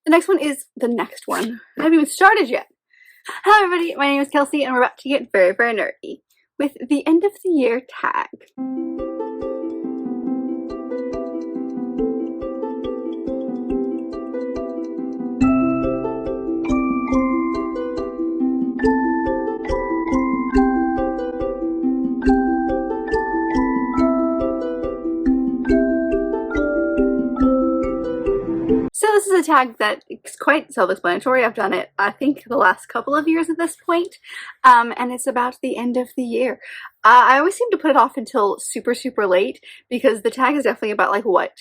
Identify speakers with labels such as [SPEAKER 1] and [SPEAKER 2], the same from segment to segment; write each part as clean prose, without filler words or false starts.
[SPEAKER 1] The next one is the next one. I haven't even started yet. Hello everybody, my name is Kelsey and we're about to get very, very nerdy with the end of the year tag. So this is a tag that is quite self-explanatory. I've done it, I think, the last couple of years at this point, and it's about the end of the year. I always seem to put it off until super, super late because the tag is definitely about like what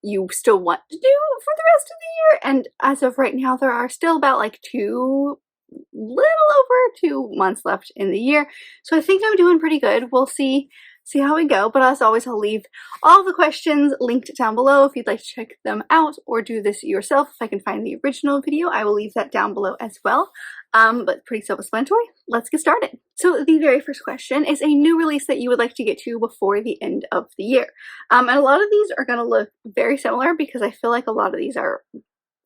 [SPEAKER 1] you still want to do for the rest of the year, and as of right now there are still about like little over 2 months left in the year, so I think I'm doing pretty good. We'll see how we go, but as always I'll leave all the questions linked down below if you'd like to check them out or do this yourself. If I can find the original video, I will leave that down below as well. But pretty self-explanatory. Let's get started. So the very first question is a new release that you would like to get to before the end of the year. And a lot of these are going to look very similar because I feel like a lot of these are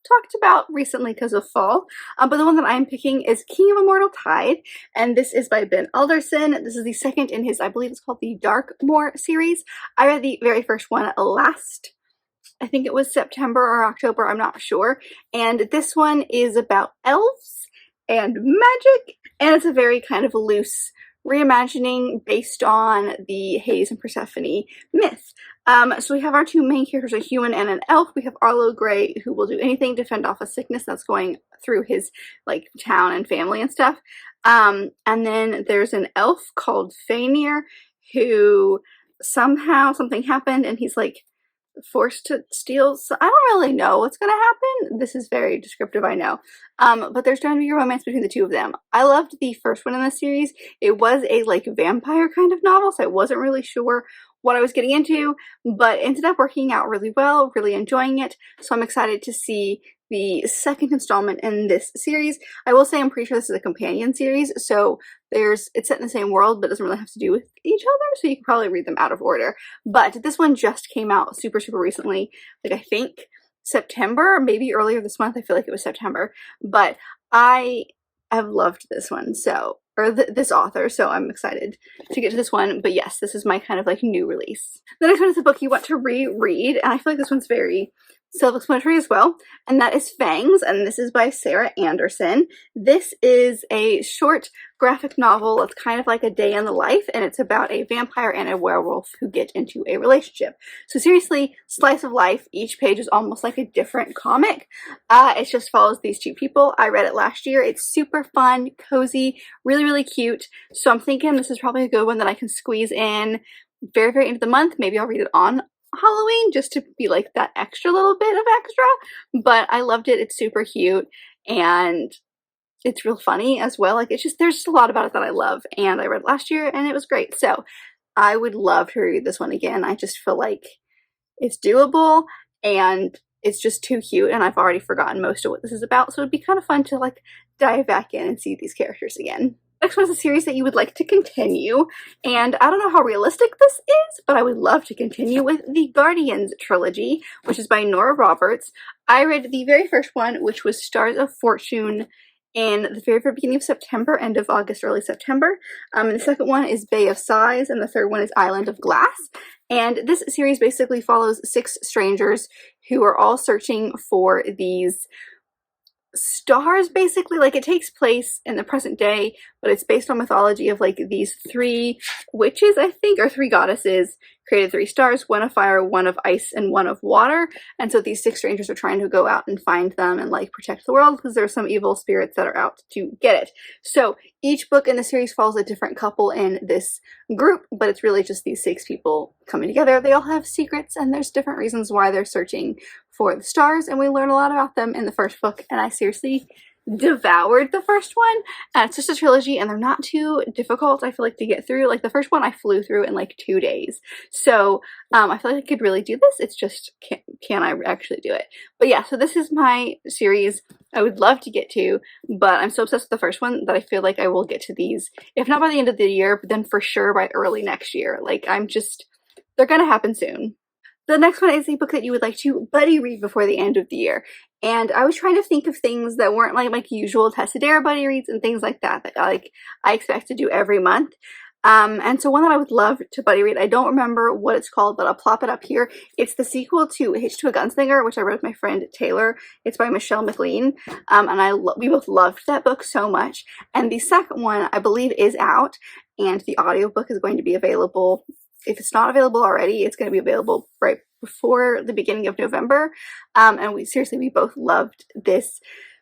[SPEAKER 1] talked about recently because of fall, but the one that I'm picking is King of Immortal Tide, and this is by Ben Alderson. This is the second in his, I believe it's called the Darkmoor series. I read the very first one last, I think it was September or October, I'm not sure, and this one is about elves and magic, and it's a very kind of loose reimagining based on the Hades and Persephone myth. So we have our two main characters, a human and an elf. We have Arlo Grey, who will do anything to fend off a sickness that's going through his like town and family and stuff. And then there's an elf called Fainir, who somehow something happened and he's like forced to steal. So I don't really know what's gonna happen. This is very descriptive, I know. But there's going to be a romance between the two of them. I loved the first one in the series. It was a like vampire kind of novel, so I wasn't really sure what I was getting into, but ended up working out really well, really enjoying it. So I'm excited to see the second installment in this series. I will say I'm pretty sure this is a companion series, so it's set in the same world, but doesn't really have to do with each other, so you can probably read them out of order. But this one just came out super, super recently, like I think September, maybe earlier this month. I feel like it was September, but I have loved this one, so this author, so I'm excited to get to this one. But yes, this is my kind of like new release. The next one is a book you want to reread, and I feel like this one's very self-explanatory as well, and that is Fangs, and this is by Sarah Anderson. This is a short graphic novel. It's kind of like a day in the life, and it's about a vampire and a werewolf who get into a relationship. So seriously, slice of life. Each page is almost like a different comic. It just follows these two people. I read it last year. It's super fun, cozy, really, really cute. So I'm thinking this is probably a good one that I can squeeze in very, very end of the month. Maybe I'll read it on Halloween just to be like that extra little bit of extra, but I loved it. It's super cute and it's real funny as well. Like there's just a lot about it that I love, and I read it last year and it was great. So I would love to read this one again. I just feel like it's doable and it's just too cute, and I've already forgotten most of what this is about, so it'd be kind of fun to like dive back in and see these characters again. Next one is a series that you would like to continue, and I don't know how realistic this is, but I would love to continue with the Guardians trilogy, which is by Nora Roberts. I read the very first one, which was Stars of Fortune, in the very, very beginning of September, end of August, early September. And the second one is Bay of Sighs, and the third one is Island of Glass. And this series basically follows 6 strangers who are all searching for these stars, basically. Like it takes place in the present day, but it's based on mythology of like these 3 witches, I think, or 3 goddesses created 3 stars, one of fire, one of ice, and one of water. And so these 6 strangers are trying to go out and find them and like protect the world because there's some evil spirits that are out to get it. So each book in the series follows a different couple in this group, but it's really just these 6 people coming together. They all have secrets, and there's different reasons why they're searching for the stars, and we learn a lot about them in the first book, and I seriously devoured the first one. It's just a trilogy, and they're not too difficult, I feel like, to get through. Like the first one I flew through in like 2 days, so I feel like I could really do this. It's just can I actually do it? But yeah, so this is my series I would love to get to, but I'm so obsessed with the first one that I feel like I will get to these, if not by the end of the year, but then for sure by early next year. Like they're gonna happen soon. The next one is a book that you would like to buddy read before the end of the year. And I was trying to think of things that weren't like my usual Tessadera buddy reads and things like that I expect to do every month. And so one that I would love to buddy read, I don't remember what it's called, but I'll plop it up here. It's the sequel to Hitch to a Gunslinger, which I read with my friend Taylor. It's by Michelle McLean, and we both loved that book so much. And the second one, I believe, is out, and the audiobook is going to be available. If it's not available already, it's going to be available right before the beginning of November. And we both loved this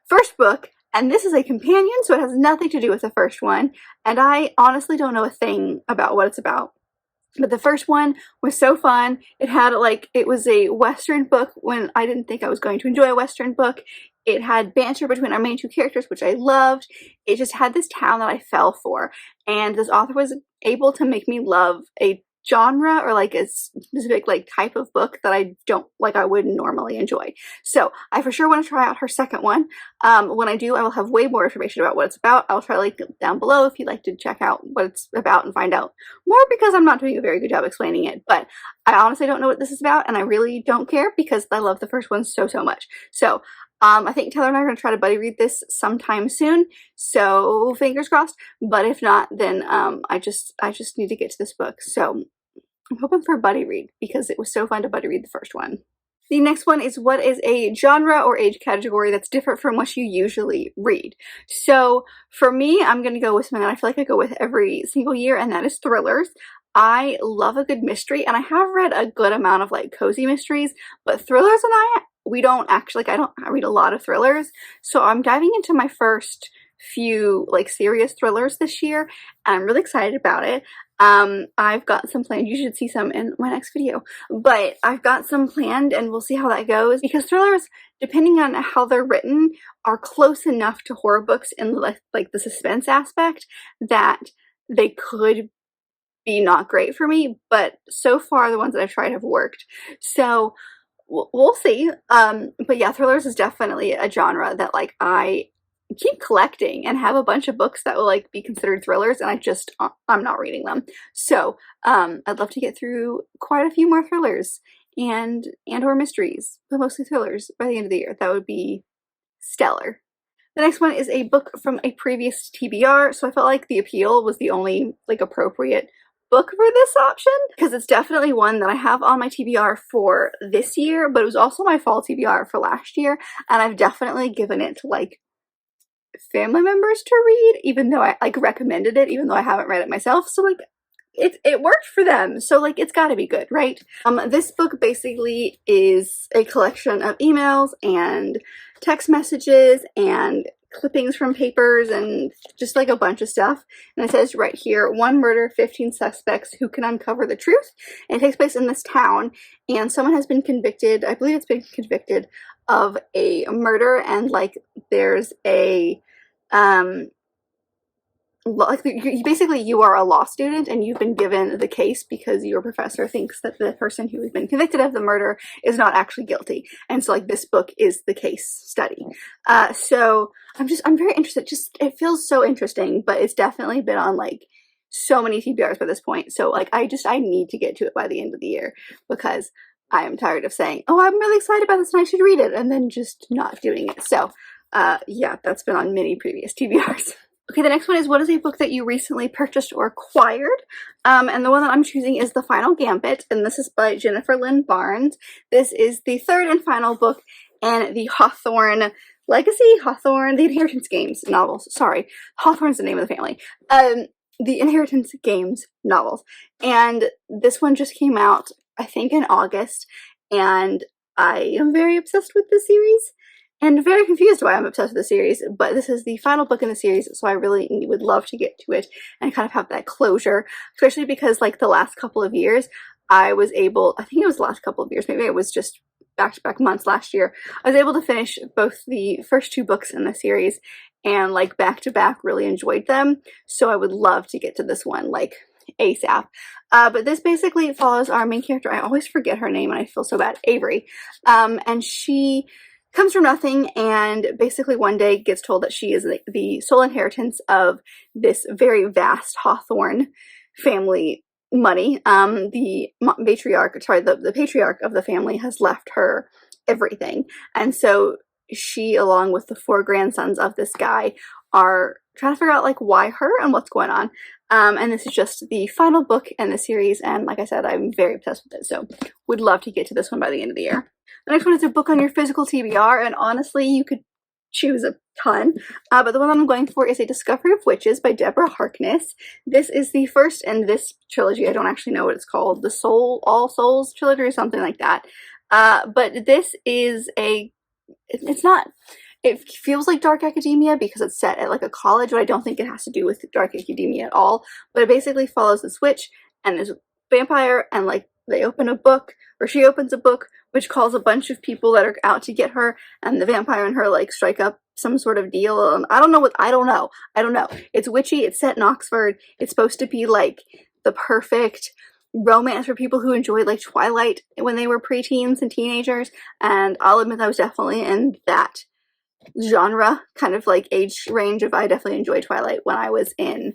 [SPEAKER 1] first book. And this is a companion, so it has nothing to do with the first one. And I honestly don't know a thing about what it's about. But the first one was so fun. It was a Western book when I didn't think I was going to enjoy a Western book. It had banter between our main two characters, which I loved. It just had this town that I fell for. And this author was able to make me love a genre or like a specific like type of book that I wouldn't normally enjoy. So I for sure want to try out her second one. When I do, I will have way more information about what it's about. I'll try to link it down below if you'd like to check out what it's about and find out more, because I'm not doing a very good job explaining it. But I honestly don't know what this is about, and I really don't care because I love the first one so much. So I think Taylor and I are going to try to buddy read this sometime soon, so fingers crossed. But if not, then I just need to get to this book. So I'm hoping for a buddy read because it was so fun to buddy read the first one. The next one is, what is a genre or age category that's different from what you usually read? So for me, I'm going to go with something that I feel like I go with every single year, and that is thrillers. I love a good mystery, and I have read a good amount of like cozy mysteries, but thrillers and I don't read a lot of thrillers. So I'm diving into my first few like serious thrillers this year, and I'm really excited about it. I've got some planned. You should see some in my next video, but I've got some planned, and we'll see how that goes, because thrillers, depending on how they're written, are close enough to horror books in like the suspense aspect that they could be not great for me, but so far the ones that I've tried have worked. So we'll see. But yeah, thrillers is definitely a genre that like I keep collecting and have a bunch of books that will like be considered thrillers, and I'm not reading them. So I'd love to get through quite a few more thrillers and or mysteries, but mostly thrillers by the end of the year. That would be stellar. The next one is a book from a previous TBR, so I felt like The Appeal was the only like appropriate book for this option, because it's definitely one that I have on my TBR for this year, but it was also my fall TBR for last year, and I've definitely given it to like family members to read, even though I like recommended it, even though I haven't read it myself. So like it worked for them, so like it's gotta be good, right? This book basically is a collection of emails and text messages and clippings from papers and just like a bunch of stuff. And it says right here, 1 murder, 15 suspects, who can uncover the truth? And it takes place in this town, and someone has been convicted, I believe it's been convicted of a murder, and like there's a basically you are a law student and you've been given the case because your professor thinks that the person who has been convicted of the murder is not actually guilty, and so like this book is the case study. So I'm very interested. Just it feels so interesting, but it's definitely been on like so many TBRs by this point, so like I need to get to it by the end of the year, because I am tired of saying, oh, I'm really excited about this and I should read it, and then just not doing it. So yeah, that's been on many previous TBRs. Okay, the next one is, what is a book that you recently purchased or acquired? And the one that I'm choosing is The Final Gambit, and this is by Jennifer Lynn Barnes. This is the third and final book in the Hawthorne the Inheritance Games novels. Sorry, Hawthorne's the name of the family. The Inheritance Games novels. And this one just came out, I think, in August, and I am very obsessed with this series. And very confused why I'm obsessed with the series, but this is the final book in the series, so I really would love to get to it and kind of have that closure, especially because like the last couple of years, I think it was the last couple of years, maybe it was just back-to-back months last year, I was able to finish both the first 2 books in the series, and like back-to-back really enjoyed them, so I would love to get to this one like ASAP. But this basically follows our main character. I always forget her name and I feel so bad. Avery. And she comes from nothing, and basically one day gets told that she is the sole inheritance of this very vast Hawthorne family money. The matriarch, sorry, the patriarch of the family has left her everything, and so she, along with the 4 grandsons of this guy, are trying to figure out like why her and what's going on. And this is just the final book in the series, and like I said, I'm very obsessed with it, so would love to get to this one by the end of the year. The next one is a book on your physical TBR, and honestly, you could choose a ton, but the one I'm going for is A Discovery of Witches by Deborah Harkness. This is the first in this trilogy. I don't actually know what it's called, the All Souls trilogy or something like that, but this is it's not, it feels like dark academia because it's set at like a college, but I don't think it has to do with dark academia at all. But it basically follows this witch and this vampire, and like they open a book, or she opens a book, which calls a bunch of people that are out to get her, and the vampire and her like strike up some sort of deal. And I don't know. It's witchy, it's set in Oxford, it's supposed to be like the perfect romance for people who enjoyed like Twilight when they were preteens and teenagers, and I'll admit I was definitely in that genre, kind of like age range of I definitely enjoyed Twilight when I was in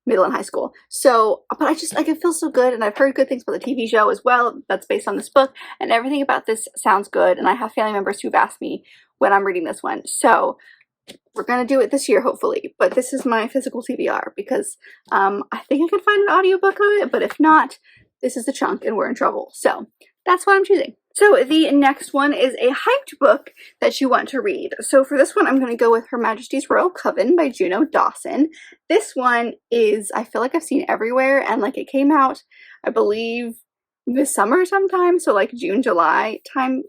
[SPEAKER 1] middle and high school. So, but I just like, it feels so good, and I've heard good things about the TV show as well that's based on this book, and everything about this sounds good, and I have family members who've asked me when I'm reading this one, so we're gonna do it this year hopefully. But this is my physical TBR because I think I could find an audiobook of it, but if not, this is the chunk and we're in trouble, so that's what I'm choosing. So the next one is a hyped book that you want to read. So for this one, I'm going to go with Her Majesty's Royal Coven by Juno Dawson. This one is, I feel like I've seen everywhere, and like it came out, I believe, this summer sometime, so like June, July time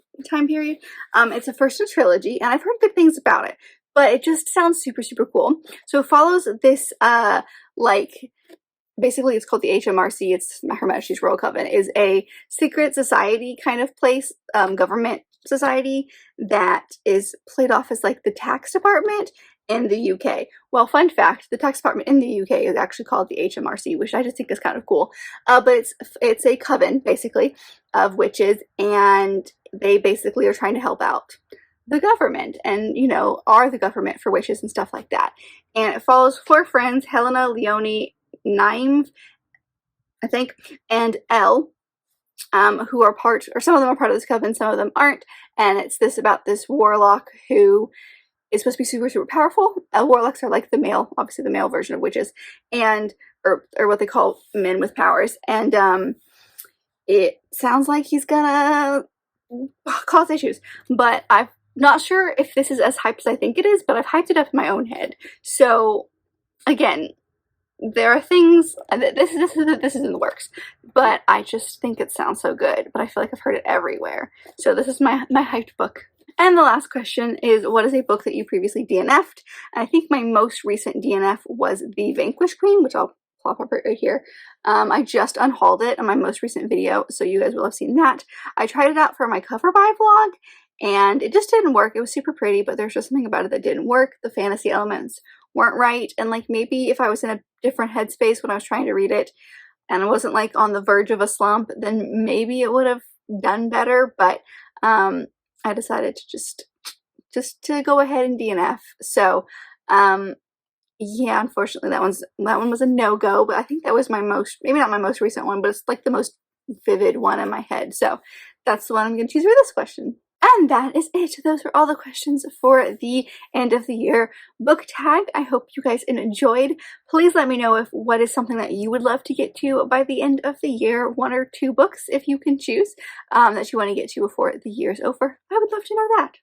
[SPEAKER 1] period. It's a first in a trilogy, and I've heard good things about it, but it just sounds super, super cool. So it follows this, like, basically it's called the HMRC, it's Her Majesty's Royal Coven, is a secret society kind of place, government society that is played off as like the tax department in the UK. Well, fun fact, the tax department in the UK is actually called the HMRC, which I just think is kind of cool. But it's a coven, basically, of witches, and they basically are trying to help out the government and, you know, are the government for witches and stuff like that. And it follows 4 friends, Helena, Leonie, Naim, I think, and Elle, who are part, or some of them are part of this coven, some of them aren't, and it's about this warlock who is supposed to be super, super powerful. Warlocks are like the male, obviously the male version of witches, and, or what they call men with powers, and it sounds like he's gonna cause issues, but I'm not sure if this is as hyped as I think it is, but I've hyped it up in my own head. So, again, there are things, this is in the works, but I just think it sounds so good, but I feel like I've heard it everywhere. So this is my hyped book. And the last question is, what is a book that you previously DNF'd? And I think my most recent DNF was The Vanquish Queen, which I'll plop up right here. I just unhauled it in my most recent video, so you guys will have seen that. I tried it out for my cover buy vlog, and it just didn't work. It was super pretty, but there's just something about it that didn't work. The fantasy elements weren't right, and like maybe if I was in a different headspace when I was trying to read it and I wasn't like on the verge of a slump, then maybe it would have done better, but I decided to just to go ahead and DNF. So yeah, unfortunately that one was a no-go, but I think that was my most, maybe not my most recent one, but it's like the most vivid one in my head, so that's the one I'm going to choose for this question. And that is it. Those were all the questions for the end of the year book tag. I hope you guys enjoyed. Please let me know what is something that you would love to get to by the end of the year. 1 or 2 books, if you can choose, that you want to get to before the year's over. I would love to know that.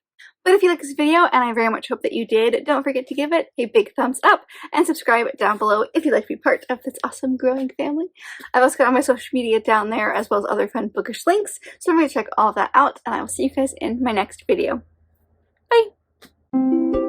[SPEAKER 1] But if you like this video, and I very much hope that you did, don't forget to give it a big thumbs up and subscribe down below if you'd like to be part of this awesome growing family. I've also got all my social media down there, as well as other fun bookish links, so I'm going to check all of that out, and I will see you guys in my next video. Bye!